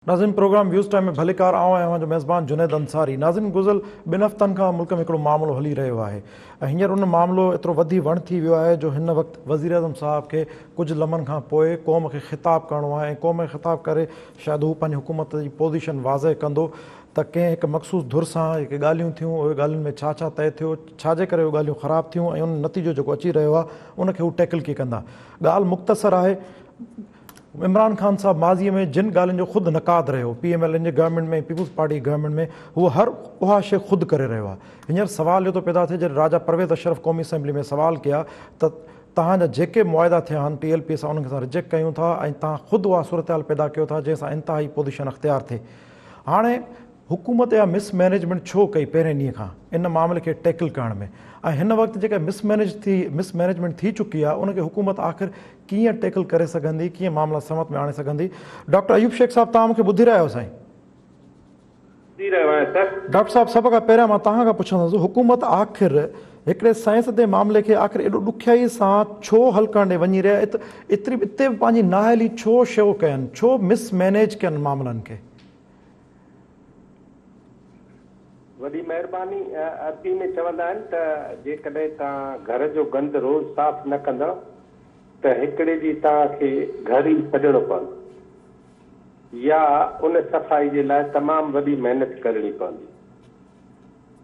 नाज़िन programme views time में भलेकार आऊं जो मेज़बान जुनैद अंसारी। नाज़िन गुज़िरियल 2 हफ़्तनि खां मुल्क में हिकिड़ो मामिलो हली रहियो आहे ऐं हींअर उन मामिलो एतिरो वधी वण थी वियो आहे जो हिन वक़्तु वज़ीर आज़म साहब खे कुझु लम्हनि खां पोइ क़ौम खे ख़िताबु करिणो आहे ऐं क़ौम खे ख़िताबु करे शायदि हू पंहिंजी हुकूमत जी पोज़ीशन वाज़ह कंदो त कंहिं हिकु मख़सूस धुर सां जेके ॻाल्हियूं थियूं उहे ॻाल्हियुनि में छा छा तइ थियो, छाजे करे उहे ॻाल्हियूं ख़राबु थियूं ऐं उन नतीजो जेको अची रहियो आहे उनखे हू टैकल कीअं कंदा। ॻाल्हि मुख़्तसर आहे, इमरान ख़ान साहब माज़ीअ में जिन ॻाल्हियुनि जो ख़ुदि नक़ाद रहियो PMLN जे गवर्नमेंट में, पीपुल्स पार्टी गवर्नमेंट में, उहो हर उहा शइ ख़ुदि करे रहियो आहे। हींअर सुवाल इहो थो पैदा थिए, जॾहिं राजा परवेज़ अशरफ क़ौमी असेंबली में सुवाल कया त तव्हांजा जेके मुआदा थिया आहिनि PLP सां उनखे असां रिजेक्ट कयूं था ऐं तव्हां ख़ुदि उहा सूरत पैदा कयो था जंहिंसां इंतिहाई पोज़ीशन अख़्तियार थिए। हाणे हुकूमत या मिसमैनेजमेंट छो कई पहिरें ॾींहं खां इन मामले खे टैकल करण में, ऐं हिन वक़्तु जेका मिसमैनेजमेंट थी चुकी आहे उनखे हुकूमत आख़िर कीअं टैकल करे सघंदी, कीअं मामला समत में आणे सघंदी। डॉक्टर अयूब शेख साहब, तव्हां मूंखे ॿुधी रहिया आहियो साईं? डॉक्टर साहब, सभ खां पहिरियां मां तव्हां खां पुछंदुसि, हुकूमत आख़िर हिकिड़े साइंसदे मामले खे आख़िर एॾो ॾुखियाई सां छो हल करण ॾे वञी रहिया, एतिरी हिते पंहिंजी नाअहली छो शो कयनि, छो मिसमैनेज कयनि मामलनि खे? वॾी महिरबानी। अरबी में चवंदा आहिनि त जेकॾहिं तव्हां घर जो गंद रोज़ साफ़ न कंदा त हिकिड़े ॾींहुं तव्हांखे घर ई छॾिणो पवंदो या उन सफ़ाई जे लाइ तमामु वॾी महिनत करणी पवंदी।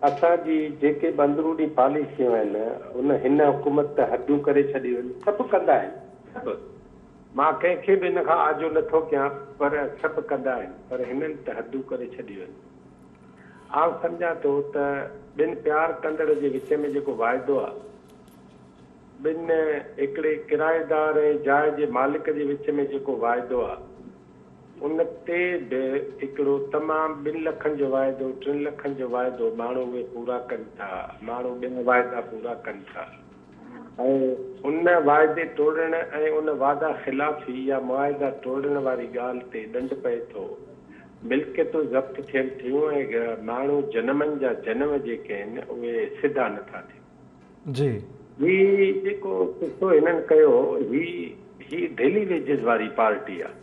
असांजी जेके अंदरूनी पॉलिसियूं आहिनि हिन हुकूमत त हदूं करे छॾियूं आहिनि, सभु कंदा आहिनि सभु। मां कंहिंखे बि हिन खां आजो नथो कयां, पर सभु कंदा आहिनि, पर हिननि त हदूं करे छॾियूं आहिनि। आउं सम्झां थो त ॿिनि प्यार कंदड़ जे विच में जेको वाइदो आहे, ॿिनि हिकिड़े किराएदार ऐं जाइ जे मालिक जे विच में जेको वाइदो आहे, उन ते बि हिकिड़ो तमामु 2 लखनि जो वाइदो, 3 लखनि जो वाइदो माण्हू उहे पूरा कनि था, माण्हू ॿिनि वाइदा पूरा कनि था ऐं उन वाइदे तोड़ण ऐं उन वादा ख़िलाफ़ी या मुआइदा तोड़ण वारी ॻाल्हि ते ॾंड पए थो, मिल्कियतूं ज़ब्त थियनि थियूं ऐं माण्हू जनमनि जा जनम जेके आहिनि उहे सिधा नथा थियनि। जी, ही जेको किसो हिननि कयो, ही डेली वेजिस वारी पार्टी आहे,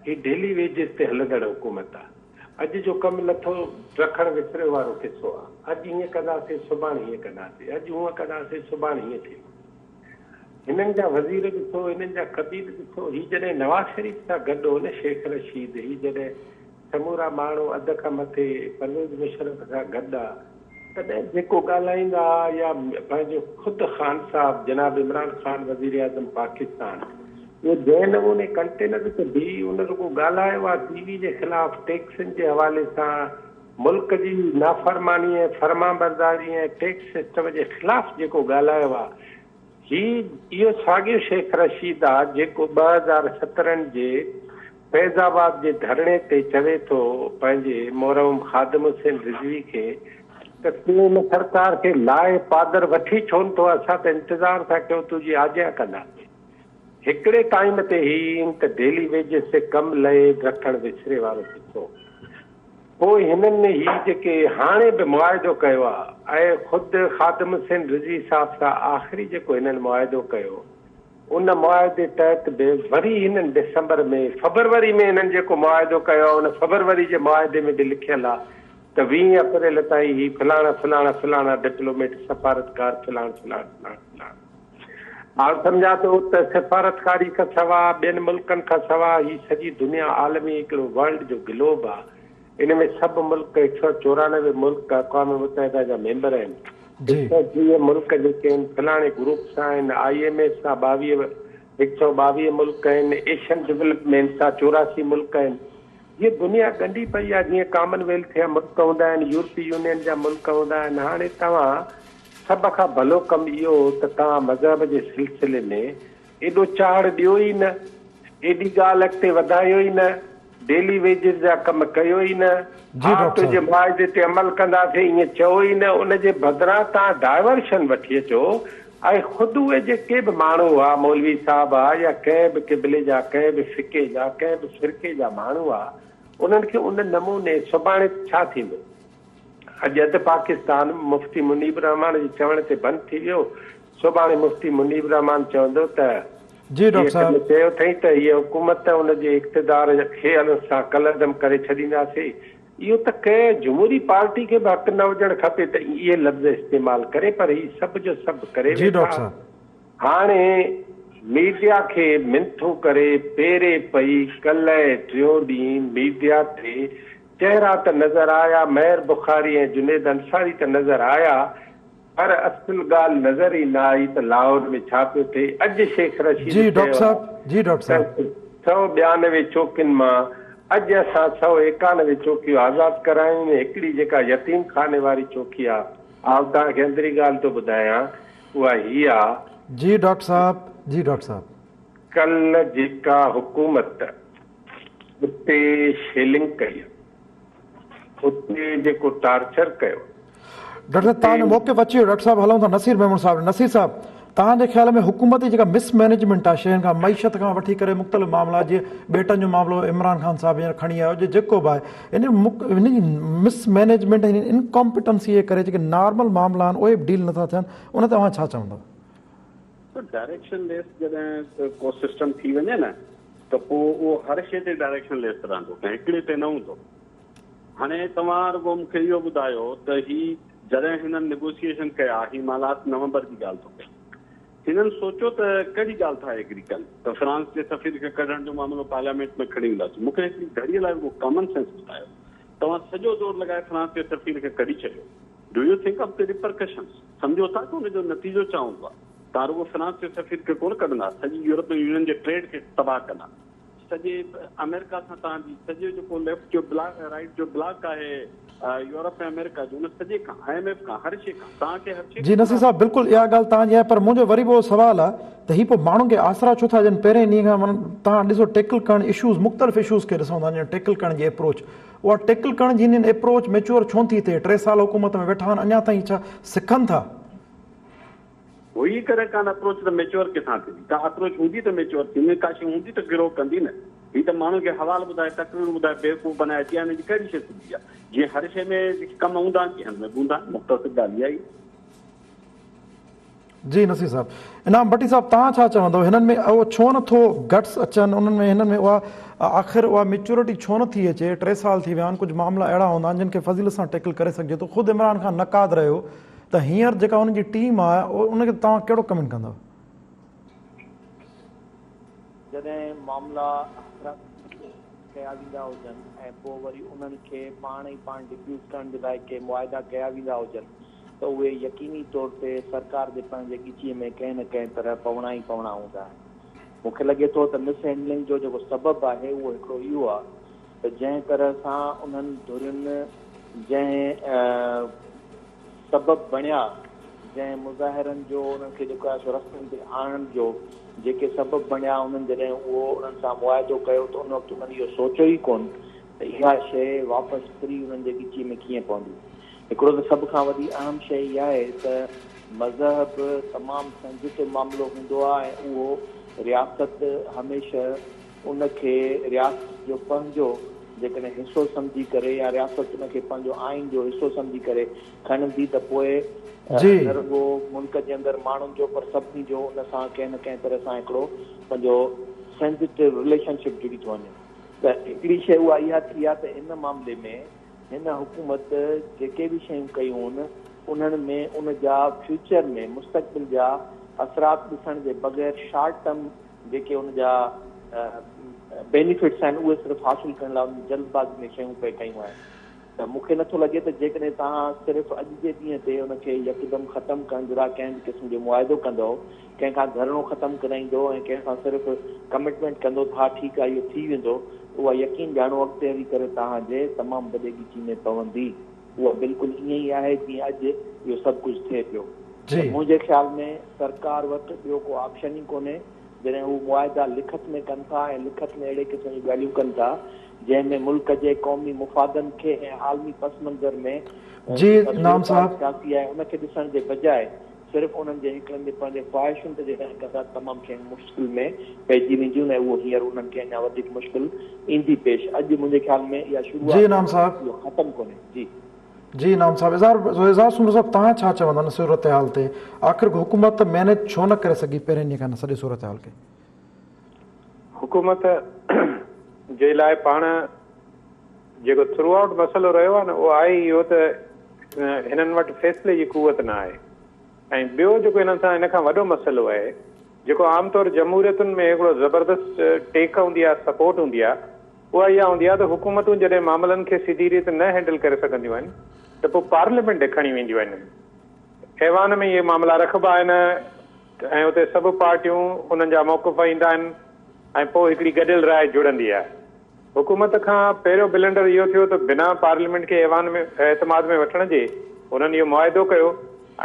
ही डेली वेजिस ते हलंदड़ हुकूमत आहे। अॼु जो कमु नथो रखणु विसरे वारो किसो आहे। अॼु हीअं कंदासीं, सुभाणे हीअं कंदासीं, अॼु हूअं कंदासीं, सुभाणे हीअं थींदो। हिननि जा वज़ीर ॾिसो, हिननि जा खबीर ॾिसो, ही जॾहिं नवाज़ शरीफ़ सां गॾु हो न, शेख रशीद, ही जॾहिं समूरा माण्हू अध खां मथे परवेज़ मुशर्रफ सां गॾु आहे, तॾहिं जेको ॻाल्हाईंदा या पंहिंजो ख़ुदि ख़ान साहब जनाब इमरान ख़ान वज़ीर आज़म पाकिस्तान, इहो जंहिं नमूने कंटेनर ते बीह उन रुगो ॻाल्हायो आहे TV जे ख़िलाफ़ टैक्सनि जे हवाले सां, मुल्क जी नाफ़रमानी ऐं फरमाबरदारी ऐं टैक्स सिस्टम जे ख़िलाफ़ जेको ॻाल्हायो आहे, इहो साॻियो शेख रशीद आहे जेको 2017 जे फैज़ाबाद जे धरणे ते चवे थो पंहिंजे मोहरम ख़ादिम हुसैन रिज़वी खे त तूं हिन सरकार खे लाए पादर वठी छो नथो, असां त इंतज़ारु था कयूं तुंहिंजी आज्ञा कंदासीं। हिकिड़े टाइम ते ही त डेली वेजिस ते कमु लहे रखणु विसरे वारो किसो। पोइ हिननि ही जेके हाणे बि मुआइदो कयो आहे ऐं ख़ुदि ख़ादिम हुसैन रिज़वी साहब सां आख़िरी जेको हिननि मुआइदो कयो, उन मुआइदे तहत बि वरी हिननि दिसंबर में फरवरी में हिननि जेको मुआइदो कयो आहे, उन फरवरी जे मुआइदे में बि लिखियलु आहे त 20 अप्रैल ताईं ही फलाणा फलाणा फलाणा डिप्लोमेट सफ़ारतकार फलाण फलाण फलाण फलाण। हाणे सम्झा थो त सफ़ारतकारी खां सवाइ ॿियनि मुल्कनि खां सवाइ ही सॼी दुनिया आलमी हिकिड़ो वर्ल्ड जो ग्लोब आहे। इन में सभु मुल्क 194 मुल्क अक़वाम मुतहिदा जा मेंबर आहिनि, 120 मुल्क जेके आहिनि फलाणे ग्रुप सां आहिनि, IMF सां 122 मुल्क आहिनि, एशियन डेवलपमेंट सां 84 मुल्क आहिनि। ये दुनिया ॻंढी पई आहे, जीअं कॉमनवेल्थ जा मुल्क हूंदा आहिनि, यूरोपी यूनियन जा मुल्क हूंदा आहिनि। हाणे तव्हां सभ खां भलो कमु इहो त तव्हां मज़हब जे सिलसिले में एॾो चाड़ ॾियो ई न, एॾी ॻाल्हि अॻिते वधायो ई न, डेली वेजिस जा कमु कयो ई न, तुंहिंजे मुआइदे ते अमल कंदासीं ईअं चयो ई न। उन जे बदिरां तव्हां डाइवर्शन वठी अचो ऐं ख़ुदि उहे जेके बि माण्हू हुआ, मौलवी साहब आहे या कंहिं बि क़िबले जा, कंहिं बि फ़िके जा, कंहिं बि फ़िरके जा माण्हू आहे, उन्हनि खे उन नमूने सुभाणे छा थींदो? अॼु अधु पाकिस्तान मुफ़्ती मुनीब रहमान जे चवण ते बंदि थी वियो, सुभाणे मुफ़्ती मुनीब रहमान चवंदो त जी डॉक्टर साहब। चयो अथई त हीअ हुकूमत हुनजे इक़्तिदार खे सां कलदम करे छॾींदासीं। इहो त कंहिं जमहूरी पार्टी खे बि हक़ न हुजणु खपे त इहे लफ़्ज़ इस्तेमालु करे, पर ही सभु जो सभु करे जी वेठा। डॉक्टर साहब। हाणे मीडिया खे मिंथू करे पेरे पई कल्ह टियों ॾींहुं मीडिया ते चहिरा त नज़र आया, मेहर बुखारी ऐं जुनेद अंसारी त नज़र आया, पर असुल ॻाल्हि नज़र ई न आई त लाहौर में छा पियो थिए। अॼु शेख रशीद जी डॉक्टर साहब। जी डॉक्टर साहब। 192 चौकियुनि मां अॼु असां 191 चौकियूं आज़ादु करायूं। हिकिड़ी जेका यतीम खाने वारी चौकी आहे, आउं तव्हांखे अंदरी ॻाल्हि थो ॿुधायां, उहा हीअ आहे। जी डॉक्टर साहब। जी डॉक्टर साहब। कल्ह जेका हुकूमत उते शेलिंग कई, उते जेको टार्चर कयो। डॉक्टर साहब तव्हांजो मौक़िफ़ अची वियो। डॉक्टर साहब हलूं था नसीर मेमन साहब। नसीर साहब, तव्हांजे ख्याल में हुकूमत जी जेका मिसमैनेजमेंट आहे शयुनि खां, मईशत खां वठी करे मुख़्तलिफ़ मामला, जीअं बेटनि जो मामिलो इमरान ख़ान साहब हींअर खणी आयो, जेको बि आहे इन जी मिसमैनेजमेंट ऐं इनकॉम्पिटेंसी जे करे जेके नॉर्मल मामला आहिनि उहे बि डील नथा थियनि, उन ते तव्हां छा चवंदव? डायरेक्शन लेस जॾहिं को सिस्टम थी वञे न त पोइ उहो हर शइ ते डायरेक्शन लेस रहंदो, कंहिं हिकिड़े ते न हूंदो। हाणे तव्हां रुगो मूंखे इहो ॿुधायो त ही जॾहिं हिननि नेगोशिएशन कया, ही मालात नवंबर जी ॻाल्हि थो कयां, हिननि सोचियो त कहिड़ी ॻाल्हि ठाहे हिकिड़ी कनि त फ्रांस जे सफ़ीर खे कढण जो मामिलो पार्लियामेंट में खणी ईंदासीं। मूंखे हिकिड़ी घड़ीअ लाइ उहो कॉमन सेंस ॿुधायो, तव्हां सॼो ज़ोर लॻाए फ्रांस जे सफ़ीर खे कढी छॾियो। Do U think of the repercussions? सम्झो था कि हुनजो नतीजो छा हूंदो आहे? तव्हां रुगो फ्रांस जे सफ़ीर खे कोन कढंदा, सॼी यूरोपियन यूनियन जे ट्रेड खे तबाह कंदा, सॼे अमेरिका सां तव्हांजी सॼो जेको लेफ्ट जो ब्लॉक राइट जो ब्लॉक आहे यूरोप ऐं अमेरिका जो, उन सॼे खां IMF खां हर शइ खां तव्हांखे हर शइ। जी नसीर साहब, बिल्कुलु इहा ॻाल्हि तव्हांजी आहे, पर मुंहिंजो वरी बि सुवाल आहे त हीअ पोइ माण्हुनि खे आसरा छो था ॾियनि? पहिरें ॾींहं खां माना तव्हां ॾिसो टेकल करणु इशूज़, मुख़्तलिफ़ इशूज़ खे ॾिसूं था, जीअं टेकल करण जी अप्रोच, उहा टेकल करण जी हिन अप्रोच मेच्योर छो थी थिए? 3 साल हुकूमत में वेठा आहिनि, अञा ताईं छा सिखनि था? हुई करे कान अप्रोच त मेच्योर किथां थींदी? का अप्रोच हूंदी त मेच्योर थींदी, का शइ हूंदी त गिरो कंदी न। हीअ त माण्हू खे हवाल ॿुधाए, तकरीर ॿुधाए, बेवकूफ़ बनाए, जीअं हिन जी कहिड़ी शइ थींदी आहे? जीअं हर शइ में कम हूंदा आहिनि, जीअं में हूंदा आहिनि, मुख़्तसिर ॻाल्हि इहा ई। जी नसीर साहब। इनाम भट्टी साहब, तव्हां छा चवंदव हिननि में उहो छो नथो गट्स अचनि उन्हनि में, हिननि में उहा आख़िर उहा मेच्योरिटी छो नथी अचे? 3 साल थी विया आहिनि, कुझु मामला अहिड़ा हूंदा आहिनि जिन खे फज़ील सां टेकल करे सघिजे थो। ख़ुदि इमरान खान नक़ाद रहियो, त हींअर जेका हुननि जी टीम आहे उनखे तव्हां कहिड़ो कमेंट कंदव? जॾहिं मामला कया वेंदा हुजनि ऐं पोइ वरी उन्हनि खे पाण ई पाण डिफ्यूज़ करण जे लाइ के मुआइदा कया वेंदा हुजनि त उहे यकीनी तौर ते सरकार जे पंहिंजे ॻिचीअ में कंहिं न कंहिं तरह पवणा ई पवणा हूंदा आहिनि। मूंखे लॻे थो त मिस हैंडलिंग जो जेको सबबु आहे उहो हिकिड़ो इहो आहे त जंहिं तरह सां उन्हनि धुरियुनि जंहिं सबबु बणिया, जंहिं मुज़ाहिरनि जो उन्हनि खे जेको आहे सो रस्तनि ते आणण जो जेके सबबु बणिया, उन्हनि जॾहिं उहो उन्हनि सां मुआइदो कयो त उन वक़्तु उन्हनि इहो सोचियो ई कोन त इहा शइ वापसि फ्री उन्हनि जे ॻिचीअ में कीअं पवंदी। हिकिड़ो त सभ खां वॾी अहम शइ इहा आहे त मज़हब तमामु संजीदो मामिलो हूंदो आहे ऐं उहो रियासत हमेशह उनखे रियासत जो पंहिंजो जेकॾहिं हिसो सम्झी करे या रियासत उनखे पंहिंजो आइन जो हिसो सम्झी करे खणंदी त पोइ न रुगो मुल्क जे अंदरि माण्हुनि जो पर सभिनी जो उन सां कंहिं न कंहिं तरह सां हिकिड़ो पंहिंजो सेंसिटिव रिलेशनशिप जुड़ी थो वञे। त हिकिड़ी शइ उहा इहा थी आहे त इन मामले में हिन हुकूमत जेके बि शयूं कयूं आहिनि उन्हनि में उन जा फ्यूचर में मुस्तक़बिल जा असरात ॾिसण जे बग़ैर शॉर्ट टर्म जेके उन जा बेनिफिट्स आहिनि उहे सिर्फ़ु हासिलु करण लाइ जल्दबाज़ी में शयूं पे कयूं आहिनि। त मूंखे नथो लॻे त जेकॾहिं तव्हां सिर्फ़ु अॼु जे ॾींहं ते उनखे यकदमि ख़तमु करण जे लाइ कंहिं क़िस्म जो मुआइदो कंदो, कंहिंखां धरणो ख़तमु कराईंदो ऐं कंहिंखां सिर्फ़ु कमिटमेंट कंदो हा ठीकु आहे इहो थी वेंदो, उहा यकीन ॼाणो अॻिते हली करे तव्हांजे तमामु वॾे ॻिची में पवंदी। उहा बिल्कुलु ईअं ई आहे जीअं अॼु इहो सभु कुझु थिए पियो। मुंहिंजे ख़्याल में सरकार वटि ॿियो को ऑप्शन ई कोन्हे जॾहिं हू मुआइदा लिखत में कनि था ऐं लिखत में अहिड़े क़िस्म जी ॻाल्हियूं कनि था जंहिंमें मुल्क जे क़ौमी मुफ़ादनि खे ऐं आलमी पस मंज़र में सियासी आहे उनखे ॾिसण जे बजाए सिर्फ़ु उन्हनि जे हिकिड़नि जे पंहिंजे ख़्वाहिशुनि ते जॾहिं कंदा तमामु शयूं मुश्किल में पइजी वेंदियूं ऐं उहो हींअर उन्हनि खे अञा वधीक मुश्किल ईंदी पेश। अॼु मुंहिंजे ख़्याल में इहा शुरूआत इहो ख़तमु कोन्हे। जी जी नाम साहब, इज़हार सुंदर साहब, तव्हां छा चवंदा सूरत हाल ते? आख़िर हुकूमत मैनेज छो न करे सघी पहिरें ॾींहं खां सॼी सूरत हाल खे? हुकूमत जे लाइ पाण जेको थ्रू आउट मसइलो रहियो आहे न उहो आहे इहो त हिननि वटि फ़ैसिले जी कुवत न आहे। ऐं ॿियो जेको हिननि सां हिन खां वॾो मसइलो आहे जेको आमतौर जमहूरियतुनि में हिकिड़ो ज़बरदस्त टेक हूंदी आहे, सपोर्ट हूंदी आहे, उहा इहा हूंदी आहे त हुकूमतूं जॾहिं मामलनि खे सिधी रीति न हैंडल करे सघंदियूं आहिनि त पोइ पार्लियामेंट ॾे खणी वेंदियूं आहिनि। ऐवान में इहे मामला रखिबा आहिनि ऐं उते सभु पार्टियूं उन्हनि जा मौक़िफ़ ईंदा आहिनि ऐं पोइ हिकिड़ी गॾियल राय जुड़ंदी आहे। हुकूमत खां पहिरियों बिलेंडर इहो थियो त बिना पार्लियामेंट खे ऐवान में एतमाद में वठण जे उन्हनि इहो मुआदो कयो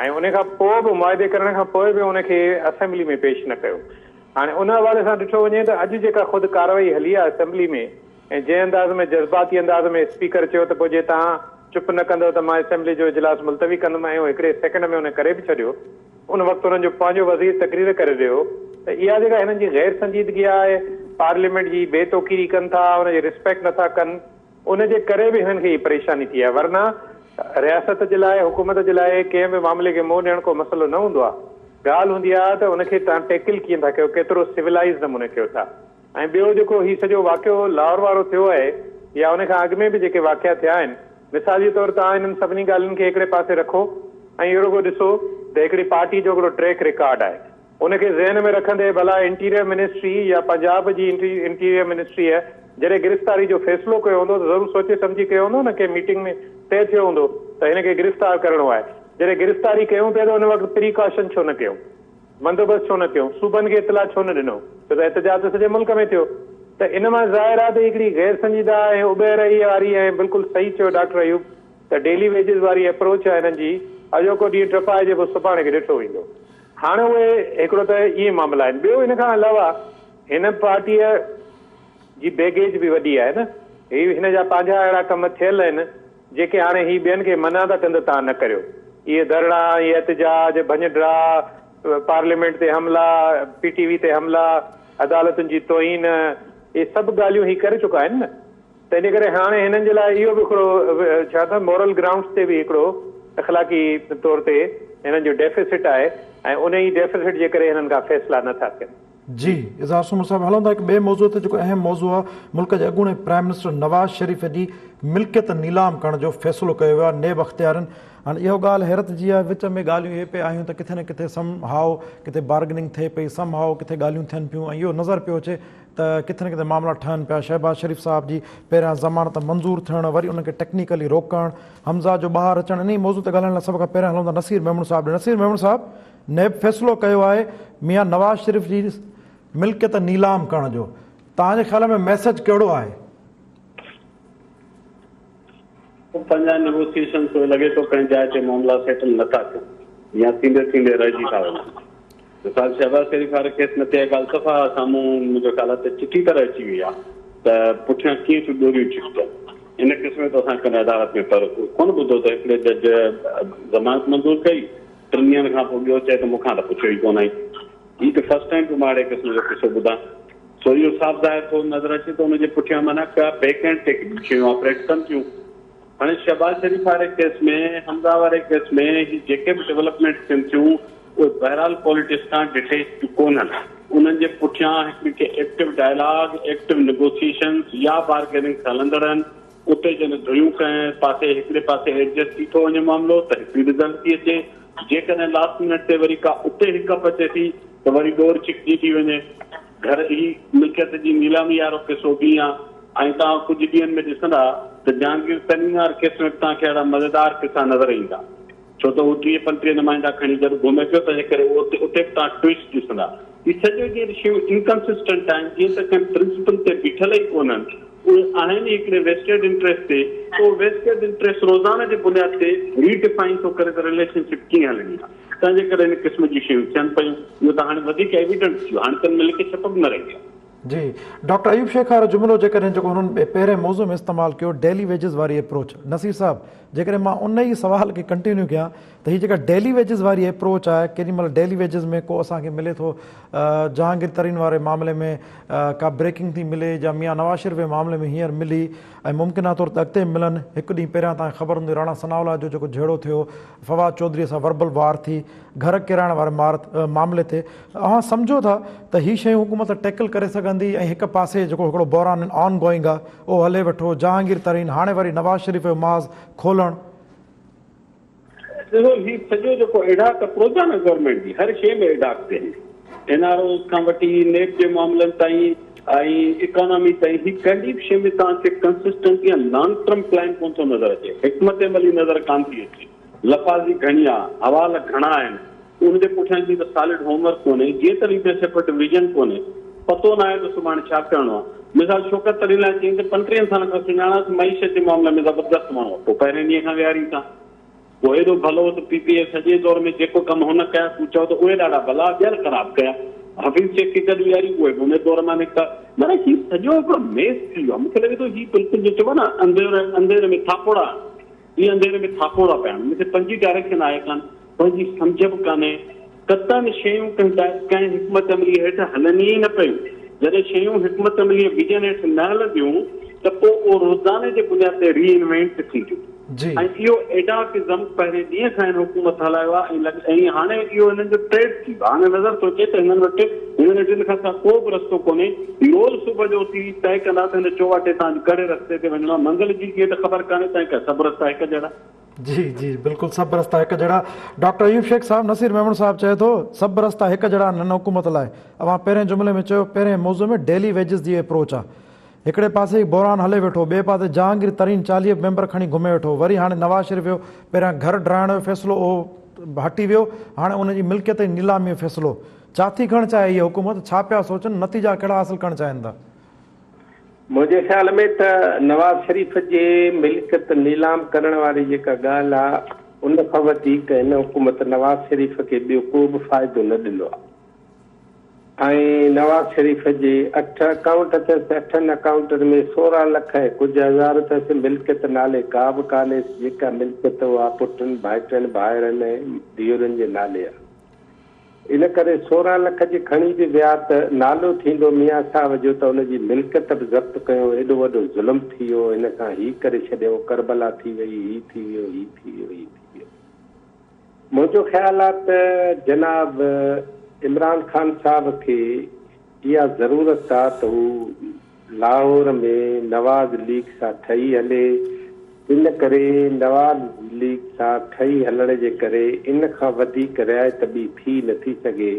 ऐं उन खां पोइ बि मुआदे करण खां पोइ बि उनखे असेंबली में पेश न कयो। हाणे उन हवाले सां ॾिठो वञे त अॼु जेका ख़ुदि कार्रवाई हली आहे असेंबली में ऐं जंहिं अंदाज़ में जज़्बाती अंदाज़ में स्पीकर चयो त पोइ जे तव्हां चुप न कंदव त मां असेंबली जो इजलास मुलतवी कंदुमि ऐं हिकिड़े सेकेंड में उन करे बि छॾियो। उन वक़्तु हुननि जो पंहिंजो वज़ीर तक़रीर करे ॾियो त इहा जेका हिननि जी गैर संजीदगी आहे, पार्लियामेंट जी बेतौकीरी कनि था, हुनजी रिस्पेक्ट नथा कनि, उनजे करे बि हिननि खे हीअ परेशानी थी आहे। वरना रियासत जे लाइ, हुकूमत जे लाइ कंहिं बि मामले खे मुंहुं ॾियण को मसइलो न हूंदो आहे। ॻाल्हि हूंदी आहे त उनखे तव्हां टैकल कीअं था कयो, केतिरो सिविलाइज़ नमूने कयो था। ऐं ॿियो जेको हीउ सॼो वाक़ियो लाहौर वारो थियो आहे या उन खां अॻु में बि जेके वाक़िया थिया आहिनि, मिसाल जे तौरु तव्हां हिननि सभिनी ॻाल्हियुनि खे हिकिड़े पासे रखो ऐं इहो रुॻो ॾिसो त हिकिड़ी पार्टी जो हिकिड़ो ट्रैक रिकॉर्ड आहे, उनखे ज़हन में रखंदे भला इंटीरियर मिनिस्ट्री या पंजाब जी इंटीरियर मिनिस्ट्री आहे जॾहिं गिरफ़्तारी जो फ़ैसिलो कयो हूंदो त ज़रूरु सोचे सम्झी कयो हूंदो न कि मीटिंग में तइ थियो हूंदो त हिनखे गिरफ़्तार करिणो आहे। जॾहिं गिरफ़्तारी कयूं पिया त उन वक़्तु प्रिकॉशन छो न कयूं, बंदोबस्तु छो न कयूं, सूबनि खे इतला छो न ॾिनो, छो त एहतजाज त सॼे मुल्क में थियो। त इन मां ज़ाहिर आहे त हिकिड़ी गैर संजीदा ऐं उॿेरही वारी ऐं बिल्कुलु सही चयो डॉक्टर अयूब त डेली वेजिस वारी अप्रोच आहे हिननि जी, अॼोको ॾींहुं टपाइजे पोइ सुभाणे खे ॾिठो वेंदो। हाणे उहे हिकिड़ो त इहे मामला आहिनि। ॿियो हिन खां अलावा हिन पार्टीअ जी बैगेज बि वॾी आहे न, हिन जा पंहिंजा अहिड़ा कम थियल आहिनि जेके हाणे ही ॿियनि खे मना था कनि त तव्हां न करियो। इहे धरड़ा, इहे एहतजाज, भञडरा, पार्लियामेंट ते हमला, PTV ते हमला, अदालतुनि जी तोहीन, इहे सभु ॻाल्हियूं ही करे चुका आहिनि न। त इन करे हाणे हिननि जे लाइ इहो बि हिकिड़ो छा था मोरल ग्राउंड्स ते बि हिकिड़ो अख़लाक़ी तौर ते हिननि जो डेफिसिट आहे ऐं उन ई डेफिसिट जे करे हिननि खां फ़ैसिला नथा थियनि। जी इज़हार सुमर साहब, हलूं था हिकु ॿिए मौज़ूअ ते जेको अहम मौज़ू आहे, मुल्क जे अॻूणे प्राइम मिनिस्टर नवाज़ शरीफ़ जी मिल्कियत नीलाम करण जो फ़ैसिलो कयो आहे नेब अख़्तियारनि। हाणे इहो ॻाल्हि हैरत जी आहे, विच में ॻाल्हियूं इहे पिया आहियूं त किथे न किथे सम हाउ किथे बार्गेनिंग थिए पई, सम हाउ किथे ॻाल्हियूं थियनि पियूं ऐं इहो नज़र पियो अचे त किथे न किथे मामला ठहनि पिया। शहबाज शरीफ़ साहब जी पहिरियां ज़मानत मंज़ूर थियण, वरी उनखे टेक्निकली रोकणु, हमज़ा जो ॿाहिरि अचणु, इन मौज़ू ते ॻाल्हाइण लाइ सभ खां पहिरियां हलूं था नसीर मेमून साहब। नसीर मेमून साहब, नेब फ़ैसिलो कयो आहे मियां नवाज़ शरीफ़ जी मिल्कियत नीलाम करण जो, तव्हांजे ख़्याल में मैसेज कहिड़ो आहे? पंहिंजा नेगोशिएशन तो लॻे थो कंहिं जाइ ते मामला सेटल नथा थियनि या थींदे थींदे रहिजी था वञनि। मिसाल शहबाज शरीफ़ वारे केस में ते ॻाल्हि सफ़ा साम्हूं मुंहिंजो ख़्याल आहे त चिठी तरह अची वई आहे त पुठियां कीअं थियूं ॾोरियूं छिकजनि। इन क़िस्म तो असां कॾहिं अदालत में पर कोन ॿुधो त हिकिड़े जज ज़मानत मंज़ूर कई, 3 ॾींहंनि खां पोइ ॿियो चए त मूंखां त पुछियो ई कोन आई। हीअ त फर्स्ट टाइम मां अहिड़े क़िस्म जो किसो ॿुधां। सो इहो साफ़ ज़ाहिर थो नज़र अचे थो हुनजे पुठियां माना का बैक एंड ते शयूं ऑपरेट कनि थियूं। हाणे शहबाज शरीफ़ वारे केस में, हमज़ा वारे केस में ही जेके बि डेवलपमेंट थियनि थियूं उहे बहरहाल पॉलिटिक्स खां ॾिठे कोन्हनि। उन्हनि जे पुठियां हिकिड़ी एक्टिव डायलॉग, एक्टिव नेगोशिएशन्स या बार्गेनिंग हलंदड़ आहिनि। उते जॾहिं धुरियूं कंहिं पासे हिकिड़े पासे एडजस्ट थी थो वञे मामिलो त हिकिड़ी रिज़ल्ट थी अचे, जेकॾहिं लास्ट मिनट ते वरी का उते हिकु अचे थी त वरी ॾोर छिकजी थी वञे। घर ही मिल्कियत जी नीलामी वारो किसो बि आहे। ऐं तव्हां कुझु ॾींहंनि में ॾिसंदा त जहांगीर तनीवार केस में तव्हांखे अहिड़ा मज़ेदार किसा नज़र ईंदा, छो त उहो 30-35 नुमाइंदा खणी जॾहिं घुमे पियो तंहिंजे करे उते बि तव्हां ट्विस्ट ॾिसंदा। इहे सॼो जे शयूं इनकंसिस्टेंट आहिनि, जीअं त कंहिं प्रिंसिपल ते बीठल ई कोन्हनि। उहे आहिनि हिकिड़े वेस्टेड इंट्रस्ट ते, उहो वेस्टेड इंट्रस्ट रोज़ाना जे बुनियाद ते रीडिफाइन थो करे त रिलेशनशिप कीअं हलणी आहे। तंहिंजे करे इन क़िस्म जी शयूं थियनि पियूं। इहो त हाणे वधीक एविडेंस थियो, हाणे त मिल के छप बि न रही आहे। जी डॉक्टर अयूब शेख वारो जुमिलो जेकॾहिं जेको हुननि पहिरें मौज़ू में इस्तेमालु कयो, डेली वेजिस वारी अप्रोच, नसीर साहब जेकॾहिं मां उन ई सवाल खे कंटिन्यू कयां त हीअ जेका डेली वेजिस वारी अप्रोच आहे, केॾीमहिल डेली वेजिस में को असांखे मिले थो जहांगीर तरीन वारे मामले में का ब्रेकिंग थी मिले या मियां नवाज़ शरीफ़ जे मामले में हींअर मिली, ऐं मुमकिन तौर ते अॻिते मिलनि। हिकु ॾींहुं पहिरियां तव्हांखे ख़बर हूंदी राणा सनाउल्ला जो जेको झेड़ो थियो, फवाद चौधरीअ सां वर्बल वार थी, घर किराइण वारे मामले ते, अव्हां सम्झो था त हीअ शयूं हुकूमत टैकल करे सघंदी ऐं हिकु पासे जेको हिकिड़ो बहरान ऑन गोइंग आहे उहो हले वेठो, जहांगीर तरीन, हाणे वरी नवाज़ शरीफ़ जो माज़ खोलणु? ॾिसो हीउ सॼो जेको एडाक अप्रोच आहे न गवर्नमेंट जी, हर शइ में एडाक थिए, NROs खां वठी नेट जे मामलनि ताईं ऐं इकोनॉमी ताईं, ही कहिड़ी बि शइ में तव्हांखे कंसिस्टेंसी या लॉन्ग टर्म प्लान कोन थो नज़र अचे, हिकमत अमली नज़र कान थी अचे, लफ़ाज़ी घणी आहे, हवाला घणा आहिनि, उनजे पुठियां जी त सॉलिड होमवर्क कोन्हे, जीअं त रीप्लेसेबल विजन कोन्हे, पतो न आहे त सुभाणे छा करिणो आहे। मिसाल शौकत तरीन लाइ चई त 35 सालनि खां सुञाणांसि मईशत जे मामले में ज़बरदस्त माण्हू, पोइ पहिरें ॾींहं खां विहारी था, पोइ एॾो भलो त PPA सॼे दौर में जेको कमु हुन कया, तूं चओ त उहे ॾाढा भला, ॿीहर ख़राबु कया, हफ़ीज़ शेख खे गॾु विहारी, उहे बि उन दौर मां निकिता, माना हीउ सॼो हिकिड़ो मेस थी वियो आहे। मूंखे लॻे थो हीउ बिल्कुलु जो चइबो न अंधेरे में थापोड़ा, हीअ अंधेरे में थापोड़ा पिया आहिनि, मूंखे पंहिंजी डायरेक्शन आहे कान, पंहिंजी सम्झ बि कान्हे, कतनि शयूं कंहिं हिकमत अमली हेठि हलनि ई न पियूं। जॾहिं शयूं हिकमत अमली विजन हेठि न हलंदियूं त पोइ उहो रोज़ाने जे बुनियाद ते रीइन्वेंट थींदियूं। ऐं इहो एडाकिज़म पहिरें ॾींहं खां हिन हुकूमत हलायो आहे ऐं हाणे इहो हिननि जो ट्रेड थी वियो आहे। हाणे नज़र थो अचे त हिननि वटि हिननि खां को बि रस्तो कोन्हे, रोज़ सुबुह जो उथी तइ कंदा त हिन चौवाटे तां कहिड़े रस्ते ते वञिणो आहे, मंगल जी कीअं त ख़बर कान्हे, तंहिं करे सभु रस्ता हिकु जहिड़ा। जी जी बिल्कुलु, सभु रस्ता हिकु जहिड़ा। डॉक्टर अयूब शेख साहब, नसीर मेमण साहब चए थो सभु रस्ता हिकु जहिड़ा हिन हुकूमत लाइ। अवां पहिरें जुमिले में चयो, पहिरें मौज़ूअ में डेली वेजिस जी अप्रोच आहे, हिकिड़े पासे बहरान हले वेठो, ॿिए पासे जहांगीर तरीन 40 मेंबर खणी घुमे वेठो, वरी हाणे नवाज़ शरीफ़ जो पहिरियां घर ड्राइण जो फ़ैसिलो उहो हटी वियो, हाणे उनजी मिल्कियत जी नीलामी जो फ़ैसिलो। छा थी करणु चाहे इहा हुकूमत, छा पिया सोचनि, नतीजा कहिड़ा हासिल करणु चाहिनि था? मुंहिंजे ख़्याल में त नवाज़ शरीफ़ जे मिल्कियत नीलाम करण वारी जेका ॻाल्हि आहे, उन खां वधीक हिन हुकूमत नवाज़ शरीफ़ खे ॿियो को बि फ़ाइदो न ॾिनो आहे। ऐं नवाज़ शरीफ़ जे 8 अकाउंट अथसि, 8 अकाउंटनि में 16 लख ऐं कुझु हज़ार अथसि, मिल्कियत नाले का बि कान्हे, जेका मिल्कियत उहा पुटनि भाइटनि भाइरनि ऐं धीअरुनि जे नाले आहे। इन करे 16 लख जी खणी बि विया त नालो थींदो मियां साहब जो त हुनजी मिल्कियत बि ज़ब्त कयो, एॾो वॾो ज़ुल्म थी वियो, हिन खां हीअ करे छॾियो, करबला थी वई, हीअ थी वियो, हीअ थी वियो, हीअ थी वियो। मुंहिंजो ख़्यालु आहे त जनाब इमरान ख़ान साहब खे इहा ज़रूरत आहे त हू लाहौर में नवाज़ लीग सां ठही हले, इन करे नवाज़ लीग सां ठही हलण जे करे इन खां वधीक रिआयत बि थी नथी सघे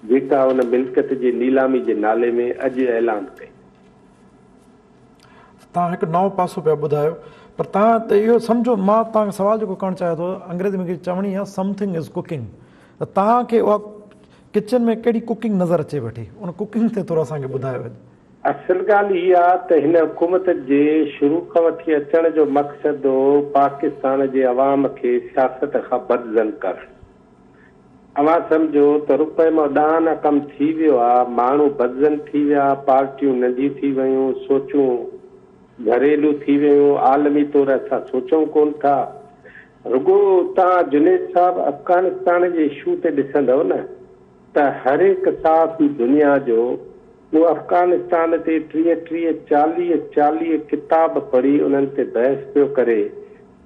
जेका हुन मिल्कियत जे नीलामी जे नाले में अॼु ऐलान कई। तव्हां हिकु नओं पासो पिया ॿुधायो, पर तव्हां त इहो सम्झो, मां तव्हांखे सवाल जेको करणु चाहियां थो, अंग्रेज़ी में चवणी आहे समथिंग इज़ कुकिंग, त तव्हांखे उहा किचन में कहिड़ी कुकिंग नज़र अचे वेठी, उन कुकिंग ते थोरो असांखे ॿुधायो। असल ॻाल्हि इहा आहे त हिन हुकूमत जे शुरू खां वठी अचण जो मक़सदु हो पाकिस्तान जे अवाम खे सियासत खां बदज़न करणु। अवां सम्झो त रुपए मां ॾाहं कमु थी वियो आहे, माण्हू बदज़न थी विया, पार्टियूं नंढियूं थी वियूं, सोचूं घरेलू थी वियूं, आलमी तौर असां सोचूं कोन था। रुगो तव्हां जुनेद साहब अफ़गानिस्तान जे इशू ते ॾिसंदव न त हर हिकु साफ़ दुनिया जो उहो अफ़गानिस्तान ते 30-40 किताब पढ़ी उन्हनि ते बहस पियो करे,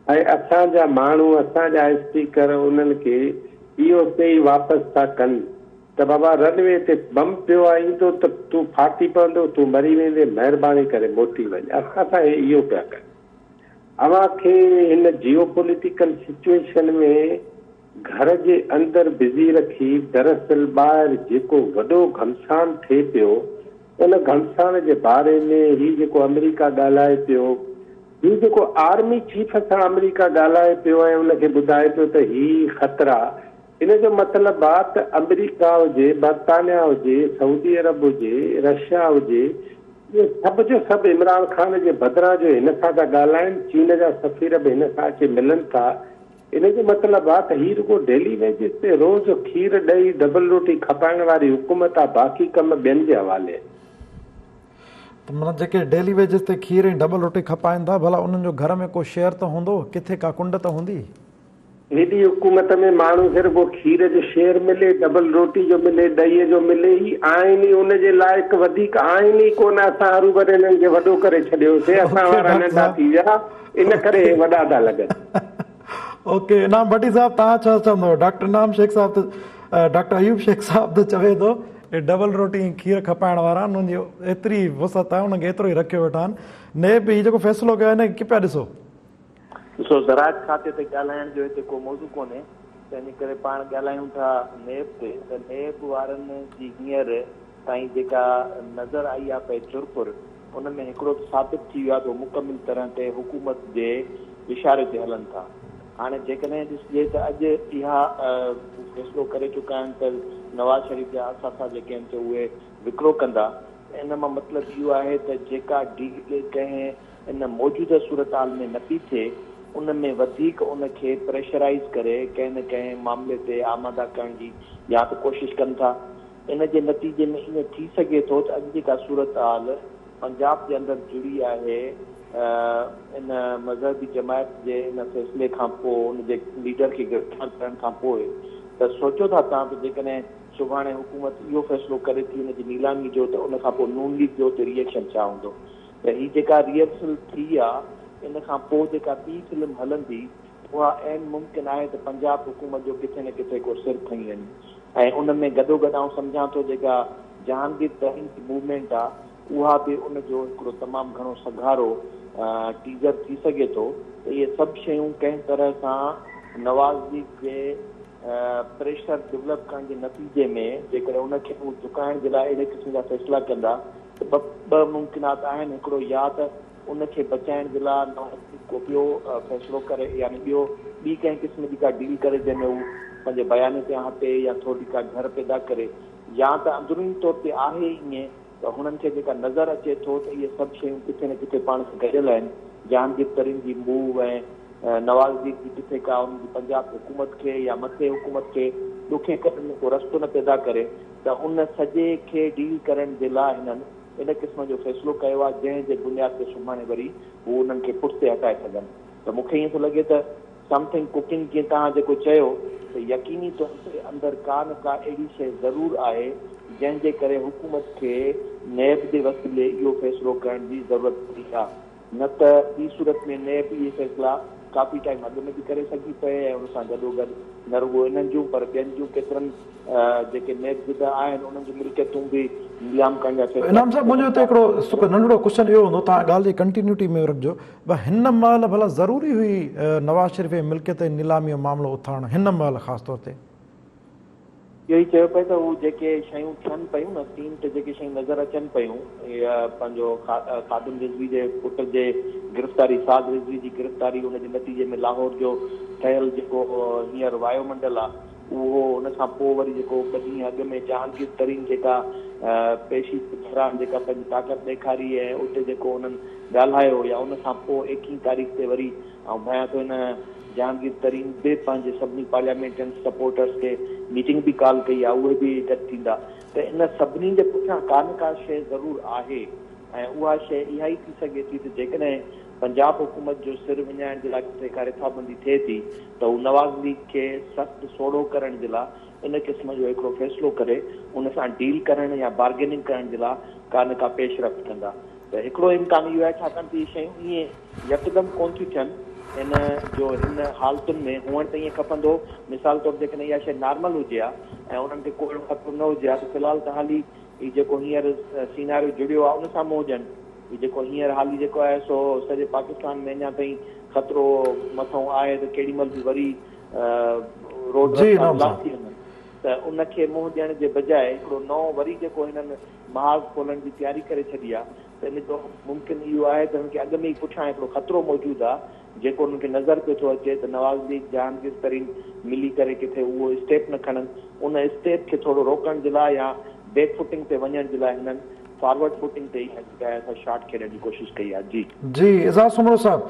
ऐं असांजा माण्हू, असांजा स्पीकर उन्हनि खे इहो चई वापसि था कनि त बाबा रनवे ते बम पियो आहे, ईंदो त तूं फाटी पवंदो, तूं मरी वेंदे, महिरबानी करे मोटी वञ। असां सां इहो पिया कनि। अव्हांखे हिन जियो पॉलिटिकल सिचुएशन में घर जे अंदरि बिज़ी रखी, दरअसल ॿाहिरि जेको वॾो घमसान थिए पियो, उन घमसान जे बारे में हीउ जेको अमेरिका ॻाल्हाए पियो, हीउ जेको आर्मी चीफ सां अमेरिका ॻाल्हाए पियो ऐं उनखे ॿुधाए पियो त हीउ ख़तरा, इन जो मतिलबु आहे त अमेरिका हुजे, बर्तानिया हुजे, सऊदी अरब हुजे, रशिया हुजे, इहे सभु जो सभु इमरान ख़ान जे बदिरां जो हिन सां था ॻाल्हाइनि। चीन जा सफ़ीर बि हिन सां अची मिलनि था। इन जो मतिलबु आहे त हीउ रुगो डेली वेजिस ते रोज़ खीर ॾही डबल रोटी खपाइण वारी हुकूमत आहे, बाक़ी कम ॿियनि जे हवाले। त माना जेके डेली वेजिस ते खीर ऐं डबल रोटी खपाइनि था, भला उन्हनि जो घर में को शेयर त हूंदो, किथे का कुंड त हूंदी? हेॾी हुकूमत में माण्हू सिर्फ़ु खीर जो शेर मिले, डबल रोटी जो मिले, ॾहीअ जो मिले, ही आहिनि ई उनजे लाइक़ु वधीक आहिनि ई कोन। असां हरू भरे हिननि खे वॾो करे छॾियोसीं, असां वारा नंढा थी विया, इन करे वॾा था लॻनि। ओके, इनाम भट्टी साहब तव्हां छा चवंदव? डॉक्टर इनाम शेख साहब त डॉक्टर अयूब शेख साहब त चवे थो हे डबल रोटी खीर खपाइण वारा उन्हनि जो एतिरी वसत आहे, उन्हनि खे एतिरो ई रखियो वेठा आहिनि। ने बि जेको फ़ैसिलो कयो आहे कि पिया ॾिसो ॾिसो, ज़राअत खाते ते ॻाल्हाइण जो हिते को मौज़ू कोन्हे, त इन करे पाण ॻाल्हायूं था नेब ते। त नेब वारनि जी हींअर ताईं जेका नज़र आई आहे पई चुरपुर, उन में हिकिड़ो साबित थी वियो आहे त मुकमिल तरह ते हुकूमत जे इशारे ते हलनि था। हाणे जेकॾहिं ॾिसिजे त अॼु इहा फ़ैसिलो करे चुका आहिनि त नवाज़ शरीफ़ जा असासा जेके आहिनि त उहे विकिरो कंदा। इन मां मतिलबु इहो आहे त जेका डील कंहिं इन मौजूदा सूरत हाल में न पई थिए, उन में वधीक उनखे प्रेशराइज़ करे कंहिं न कंहिं मामले ते आमादा करण जी या त कोशिशि कनि था। इन जे नतीजे में ईअं थी सघे थो त अॼु जेका सूरत हाल पंजाब जे अंदरि जुड़ी आहे इन मज़हबी जमायत जे इन फ़ैसिले खां पोइ, उनजे लीडर खे गिरफ़्तार करण खां पोइ, त सोचो था तव्हां त जेकॾहिं सुभाणे हुकूमत इहो फ़ैसिलो करे थी उनजी नीलामी जो, त उन खां पोइ नून लीग जो त रिएक्शन छा हूंदो? त हीअ जेका रिहर्सल थी आहे, इन खां पोइ जेका ॿी फिल्म हलंदी, उहा ऐन मुमकिन आहे त पंजाब हुकूमत जो किथे न किथे को सिर खणी वञे। ऐं उन में गॾोगॾु आउं सम्झां थो जेका जहांगीर तरीन जी मूवमेंट आहे, उहा बि उनजो हिकिड़ो तमामु घणो सघारो टीज़र थी सघे थो। त इहे सभु शयूं कंहिं तरह सां नवाज़ लीग जे प्रेशर डेवलप करण जे नतीजे में जेकॾहिं उनखे उहो झुकाइण जे लाइ अहिड़े क़िस्म जा फ़ैसिला कंदा त ॿ मुमकिनात आहिनि। हिकिड़ो या त उनखे बचाइण जे लाइ नवाज़ लीग को ॿियो फ़ैसिलो करे, यानी ॿी कंहिं क़िस्म जी का डील करे जंहिंमें हू पंहिंजे बयान ते हटे या थोरी का घर पैदा करे, या त अंदरूनी तौर ते आहे ईअं त हुननि खे जेका नज़र अचे थो त इहे सभु शयूं किथे न किथे पाण सां गॾियल आहिनि। जहांगीर तरीन जी मूव ऐं नवाज़ लीग जी किथे का उनजी पंजाब हुकूमत खे या मथे हुकूमत खे ॾुखे करण में को रस्तो न पैदा करे, त उन सॼे खे डील करण जे लाइ हिननि इन क़िस्म जो फ़ैसिलो कयो आहे, जंहिं जे बुनियाद ते सुभाणे वरी हू उन्हनि खे पुठिते हटाए सघनि। त मूंखे ईअं थो लॻे त समथिंग कुकिंग, जीअं तव्हां जेको चयो, त यकीनी तौर ते अंदरि का न का अहिड़ी शइ ज़रूरु आहे जंहिंजे करे हुकूमत खे नेब जे वसीले इहो फ़ैसिलो करण जी ज़रूरत पई आहे। न त ॿी सूरत में नेब इहे फ़ैसिला काफ़ी टाइम अॻु में बि करे सघी पए ऐं उन सां गॾोगॾु न रुॻो इन्हनि जूं पर ॿियनि जूं केतिरनि जेके नेब ज़िदा आहिनि उन्हनि जूं मिल्कियतूं बि नीलाम करण जा फ़ैसिला। इनाम साहब, मुंहिंजो हिते हिकिड़ो नंढिड़ो क्वेश्चन इहो हूंदो, तव्हां ॻाल्हि जी कंटिन्यूटी में रखिजो, भई हिन महिल भला ज़रूरी हुई नवाज़ शरीफ़ जी मिल्कियत जी नीलामी जो मामिलो उथारणु हिन महिल ख़ासि तौर ते? इहो ई चयो पिए त उहे जेके शयूं थियनि पियूं न, सीन ते जेके शयूं नज़र अचनि पियूं, इहा पंहिंजो ख़ादिम रिज़वी जे पुट जे गिरफ़्तारी, साद रिज़वी जी गिरफ़्तारी, उनजे नतीजे में लाहौर जो ठहियल जेको हींअर वायुमंडल आहे, उहो उन खां पोइ वरी जेको ॿ ॾींहं अॻु में जहांगीर तरीन जेका पेशी दौरान जेका पंहिंजी ताक़त ॾेखारी ऐं उते जेको उन्हनि ॻाल्हायो, या उन खां पोइ 21 तारीख़ ते वरी ऐं भाया थो हिन जहांगीर तरीन बि पंहिंजे सभिनी पार्लियामेंटन सपोर्टर्स खे मीटिंग बि कॉल कई आहे, उहे बि गॾु थींदा। त इन सभिनी जे पुठियां का न का शइ ज़रूरु आहे, ऐं उहा शइ इहा ई थी सघे थी त जेकॾहिं पंजाब हुकूमत जो सिर विञाइण जे लाइ किथे का रिथाबंदी थिए थी, त हू नवाज़ लीग खे सख़्तु सोढ़ो करण जे लाइ इन क़िस्म जो हिकिड़ो फ़ैसिलो करे उन सां डील करण या बार्गेनिंग करण जे लाइ का न का पेशरफ़्त कंदा। त हिकिड़ो इम्कान इहो आहे, छाकाणि त इहे शयूं ईअं यकदमि कोन थियूं थियनि। हिन जो हिन हालतुनि में हुअण त ईअं खपंदो, मिसाल तौरु जेकॾहिं इहा शइ नॉर्मल हुजे हा ऐं उन्हनि खे कोई ख़तरो न हुजे हा, त फ़िलहाल त हाली हीउ जेको हींअर सीनारियो जुड़ियो आहे उन सां मुंहुं हुजनि। हीउ जेको हींअर हाली जेको आहे सो सॼे पाकिस्तान में अञा ताईं ख़तरो मथां आहे त केॾी महिल बि वरी रोड रस्ता ब्लॉक थी वञनि। त उनखे मुंहुं ॾियण जे बजाए हिकिड़ो नओं वरी जेको हिननि महाज़ खोलण जी तयारी करे छॾी आहे, त इन जो मुमकिन इहो आहे त हुनखे अॻु में ई पुठियां हिकिड़ो ख़तरो मौजूदु आहे जेको उनखे नज़र पियो थो अचे त नवाज़ लीग जहांगीर तरीन मिली करे किथे उहो स्टेप न खणनि। उन स्टेप खे थोरो रोकण जे लाइ या बैक फुटिंग ते वञण जे लाइ हिननि फॉरवर्ड फुटिंग ते ई शॉट खेॾण जी कोशिशि कई आहे। जी एज़ाज़ सुमरो साहब,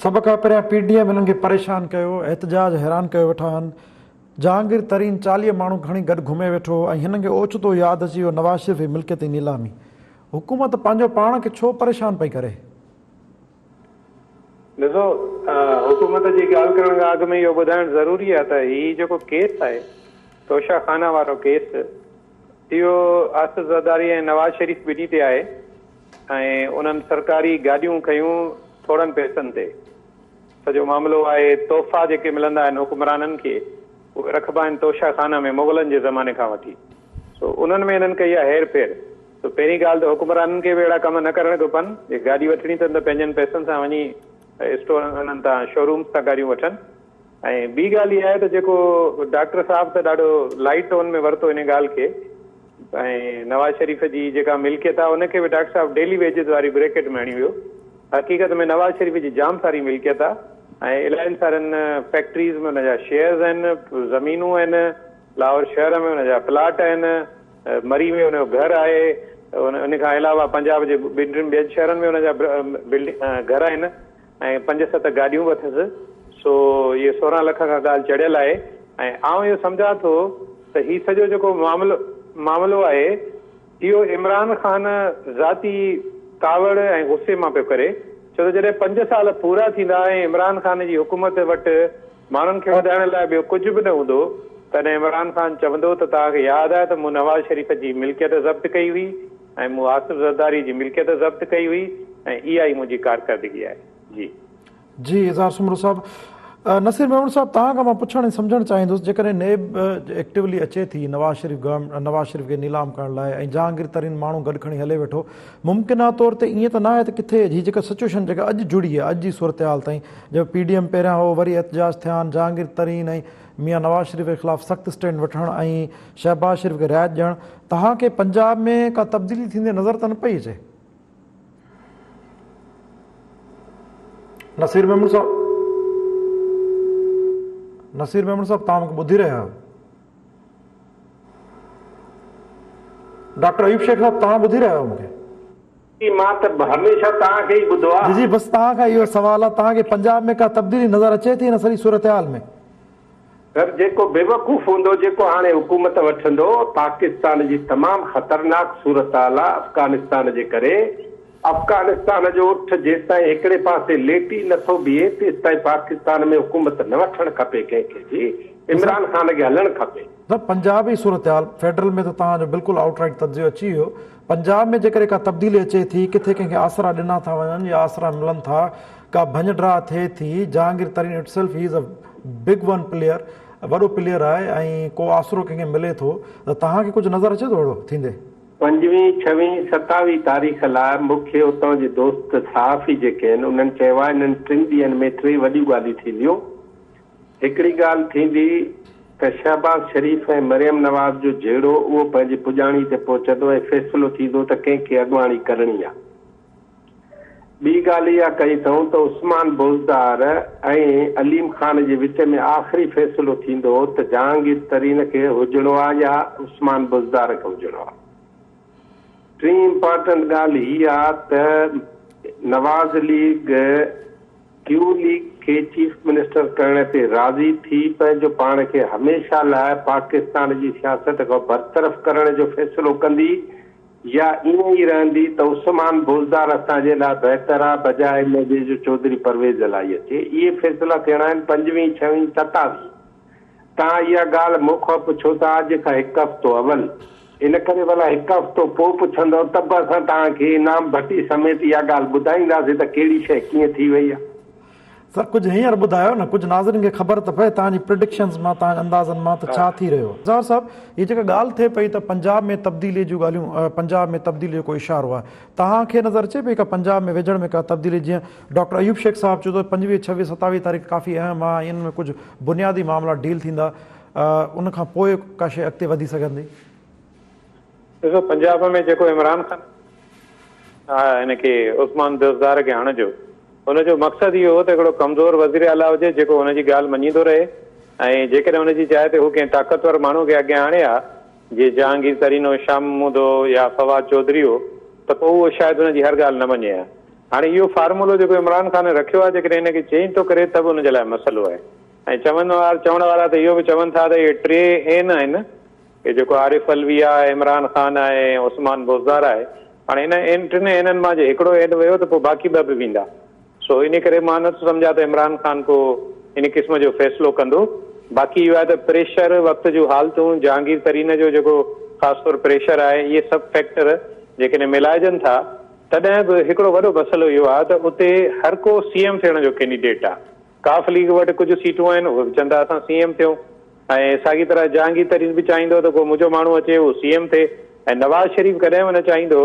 सभ खां पहिरियां PDM हिननि खे परेशान कयो, एहतजाज हैरान कयो वेठा आहिनि, जहांगीर तरीन 40 माण्हू खणी गॾु घुमे वेठो ऐं हिननि खे ओचितो यादि अची वियो नवाज़ शरीफ़ जी मिल्कियत जी नीलामी। हुकूमत पंहिंजो पाण खे छो परेशान पई करे? ॾिसो हुकूमत जी ॻाल्हि करण खां अॻु में इहो ॿुधाइणु ज़रूरी आहे त हीउ जेको केस आहे तोशाखाना वारो केस इहो आसिफ ज़रदारी ऐं नवाज़ शरीफ़ ॿिन्ही ते आहे ऐं उन्हनि सरकारी गाॾियूं खयूं थोड़नि पैसनि ते। सॼो मामिलो आहे तोहफ़ा जेके मिलंदा आहिनि हुकुमराननि खे उहे रखबा आहिनि तोशाखाना में मुग़लनि जे ज़माने खां वठी। सो उन्हनि में हिननि कई आहे हेर फेर। त पहिरीं ॻाल्हि त हुकुमराननि खे बि अहिड़ा कम न करणु खपनि। जे गाॾी वठणी अथनि त पंहिंजनि पैसनि सां वञी स्टोर उन्हनि तां शोरूम्स तां गाॾियूं वठनि। ऐं ॿी ॻाल्हि इहा आहे त जेको डॉक्टर साहिबु त ॾाढो लाइट टोन में वरितो हिन ॻाल्हि खे ऐं नवाज़ शरीफ़ जी जेका मिल्कियत आहे उनखे बि डॉक्टर साहिबु डेली वेजिस वारी ब्रेकेट में हणी वियो। हक़ीक़त में नवाज़ शरीफ़ जी जाम सारी मिल्कियत आहे ऐं इलाही सारनि फैक्ट्रीज़ में हुनजा शेयर्स आहिनि, ज़मीनूं आहिनि, लाहौर शहर में हुनजा प्लाट आहिनि, मरी में हुनजो घरु आहे, उन खां अलावा पंजाब जे ॿियनि शहरनि में हुनजा बिल्डिंग घर आहिनि ऐं 5-7 गाॾियूं बि अथसि। सो इहे 16 लख खां ॻाल्हि चढ़ियल आहे ऐं आउं इहो सम्झां थो त हीउ सॼो जेको मामिलो आहे इहो इमरान ख़ान ज़ाती कावड़ ऐं गुस्से मां पियो करे। छो त जॾहिं 5 साल पूरा थींदा ऐं इमरान ख़ान जी हुकूमत वटि माण्हुनि खे वधाइण लाइ ॿियो कुझु बि न हूंदो तॾहिं इमरान ख़ान चवंदो त तव्हांखे यादि आहे त मूं नवाज़ शरीफ़ जी मिल्कियत ज़ब्त कई हुई ऐं मूं आसिफ ज़रदारी जी मिल्कियत ज़ब्त कई हुई ऐं इहा ई मुंहिंजी कारकर्दगी आहे। जी इज़हार सुमरो साहब। नसीर मेमन साहब तव्हां खां मां पुछणु ऐं सम्झणु चाहींदुसि जेकॾहिं नेब एक्टिवली अचे थी नवाज़ शरीफ़ खे नीलाम करण लाइ ऐं जहांगीर तरीन माण्हू गॾु खणी हले वेठो, मुमकिना तौर ते ईअं त न आहे त किथे हीअ जेका सिचुएशन जेका अॼु जुड़ी आहे अॼु जी सूरत हाल ताईं जब PDM पहिरियां हो वरी एहतजाज थिया आहिनि जहांगीर तरीन ऐं मियां नवाज़ शरीफ़ जे ख़िलाफ़ु सख़्तु स्टैंड वठणु ऐं शहबाज़ शरीफ़ खे रिआयत ॾियणु, तव्हांखे पंजाब में का तब्दीली थींदे नज़र त न पई अचे? नसीर मेमन साहब तव्हां मूंखे ॿुधी रहिया आहियो? डॉक्टर अयूब शेख साहब तव्हां ॿुधी रहिया आहियो मूंखे? मां त हमेशह तव्हांखे ई ॿुधो आहे। जी बसि तव्हां खां इहो सवाल आहे तव्हांखे पंजाब में का तब्दीली नज़र अचे थी हिन सॼी सूरत हाल में? सर जेको बेवकूफ़ हूंदो जेको हाणे हुकूमत वठंदो पाकिस्तान जी तमामु ख़तरनाक सूरत हाल आहे अफ़गानिस्तान जे करे। अफ़गानिस्तान जो उठ जेसिताईं हिकिड़े पासे लेटी नथो बीहे तेसिताईं पाकिस्तान में हुकूमत न वठणु खपे कंहिंखे जी। इमरान ख़ान खे हलणु खपे। त पंजाब जी सूरत हाल फेडरल में त तव्हांजो बिल्कुलु आउटराइट तजियो अची वियो। पंजाब में जेकॾहिं का तब्दीली अचे थी किथे कंहिंखे आसरा ॾिना था वञनि या आसरा मिलनि था का भंजड्रा थिए थी जहांगीर तरीन itself he is a big one player, वॾो प्लेयर आहे ऐं को आसरो कंहिंखे मिले थो त तव्हांखे कुझु नज़र अचे थो अहिड़ो थींदे? 5वीं 6वीं 27 तारीख़ लाइ मूंखे उतां जे दोस्त सहाफ़ी जेके आहिनि उन्हनि चयो आहे हिननि 3 ॾींहंनि में 3 वॾियूं ॻाल्हियूं थींदियूं। हिकिड़ी ॻाल्हि थींदी त शहबाज़ शरीफ़ ऐं मरियम नवाज़ जो जहिड़ो उहो पंहिंजी पुॼाणी ते पहुचंदो ऐं फ़ैसिलो थींदो त कंहिंखे अॻुवाणी करणी आहे। ॿी ॻाल्हि इहा कई अथऊं त उस्मान बुज़दार ऐं अलीम ख़ान जे विच में आख़िरी फ़ैसिलो थींदो त जहांगीर तरीन खे हुजणो आहे या उस्मान बुज़दार खे हुजणो आहे। टी इम्पॉर्टेंट ॻाल्हि हीअ आहे त नवाज़ लीग क्यू लीग खे चीफ मिनिस्टर करण ते राज़ी थी पंहिंजो पाण खे हमेशह लाइ पाकिस्तान जी सियासत खां बरतरफ़ करण जो फ़ैसिलो कंदी या ईअं ई रहंदी त उस्मान बुज़दार असांजे लाइ बहितर आहे बजाए इन जो चौधरी परवेज़ इलाही अचे। इहे फ़ैसिला थियणा आहिनि 5वीं 6वीं 27। तव्हां इहा ॻाल्हि मूंखां पुछो था अॼु खां 1 हफ़्तो अवल, इन करे भला 1 हफ़्तो पोइ पुछंदव त बि असां तव्हांखे इनाम भट्टी समेत इहा ॻाल्हि ॿुधाईंदासीं त कहिड़ी शइ कीअं थी वई आहे। सर कुझु हींअर ॿुधायो न, कुझु नाज़रिन खे ख़बर त पए तव्हांजी प्रिडिक्शन्स मां तव्हांजे अंदाज़नि मां त छा थी रहियो। ज़ाहिर साहब हीअ जेका ॻाल्हि थिए पई त पंजाब में तब्दीली जूं ॻाल्हियूं पंजाब में तब्दीली जो कोई इशारो आहे, तव्हांखे नज़र अचे पई का पंजाब में विझण में का तब्दीली? जीअं डॉक्टर अयूब शेख साहब चयो त 25, 26, 27 तारीख़ काफ़ी अहम आहे, इन में कुझु बुनियादी मामला डील थींदा, उन खां पोइ का शइ अॻिते वधी सघंदी? ॾिसो पंजाब में जेको इमरान ख़ान हिनखे उस्मान बुज़दार खे हणिजो हुनजो मक़सदु इहो हो त हिकिड़ो कमज़ोर वज़ीर आला हुजे जेको हुनजी ॻाल्हि मञींदो रहे ऐं जेकॾहिं हुनजी चाहे त हू कंहिं ताक़तवर माण्हू खे अॻियां आणे हा जीअं जहांगीर तरीन हो, शाह महमूद हो या फवाद चौधरी हो, त पोइ उहो शायदि हुनजी हर ॻाल्हि न मञे हा। हाणे इहो फार्मूलो जेको इमरान ख़ान रखियो आहे जेकॾहिं हिनखे चेंज थो करे त बि हुनजे लाइ मसइलो आहे। ऐं चवण वारा त इहो बि चवनि था त इहे 3 एन आहिनि, इहे जेको आरिफ अलवी आहे, इमरान ख़ान आहे, उस्मान बुज़दार आहे। हाणे हिन 3 एननि मां जे हिकिड़ो एन वियो त पोइ बाक़ी 2 बि वेंदा। सो इन करे मां नथो सम्झा त इमरान ख़ान को इन क़िस्म जो फ़ैसिलो कंदो। बाक़ी इहो आहे त प्रेशर, वक़्त जूं हालतूं, जहांगीर तरीन जो जेको ख़ासि तौर प्रेशर आहे, इहे सभु फैक्टर जेकॾहिं मिलाइजनि था, तॾहिं बि हिकिड़ो वॾो मसइलो इहो आहे त उते हर को सीएम थियण जो कैंडिडेट आहे। काफ लीग वटि कुझु सीटूं आहिनि, उहे बि चवंदा असां सीएम थियूं, ऐं साॻी तरह जहांगीर तरीन बि चाहींदो त को मुंहिंजो माण्हू अचे उहो सीएम थिए, ऐं नवाज़ शरीफ़ कॾहिं बि न चाहींदो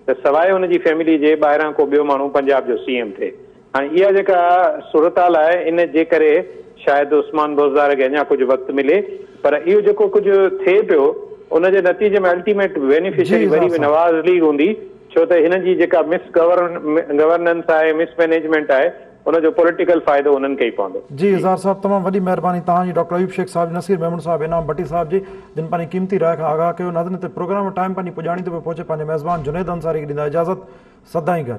त सवाइ हुनजी फैमिली जे ॿाहिरां को ॿियो माण्हू पंजाब जो सीएम थिए। हाणे इहा जेका सूरताल आहे, इन जे करे शायदि उस्मान बुज़दार खे अञा कुझु वक़्तु मिले, पर इहो जेको कुझु थिए पियो उनजे नतीजे में अल्टीमेट बेनिफिशियरी वरी बि नवाज़ लीग हूंदी, छो त हिन जी जेका गवर्नेंस आहे, मिसमैनेजमेंट आहे, उनजो पॉलिटिकल फ़ाइदो उन्हनि खे ई पवंदो। जी इज़हार साहब, तमामु वॾी महिरबानी तव्हांजी, डॉक्टर अयूब शेख साहब, नसीर मेमून साहब, इनाम भट्टी साहब जी, जिन पंहिंजी क़ीमती राय खां आगाह कयो। नाज़रीन, प्रोग्राम टाइम पंहिंजी पुॼाणी थो पियो पहुचे, पंहिंजे मेज़बान जुनैद अंसारी खे ॾींदा इजाज़त। सदाईं गॾु।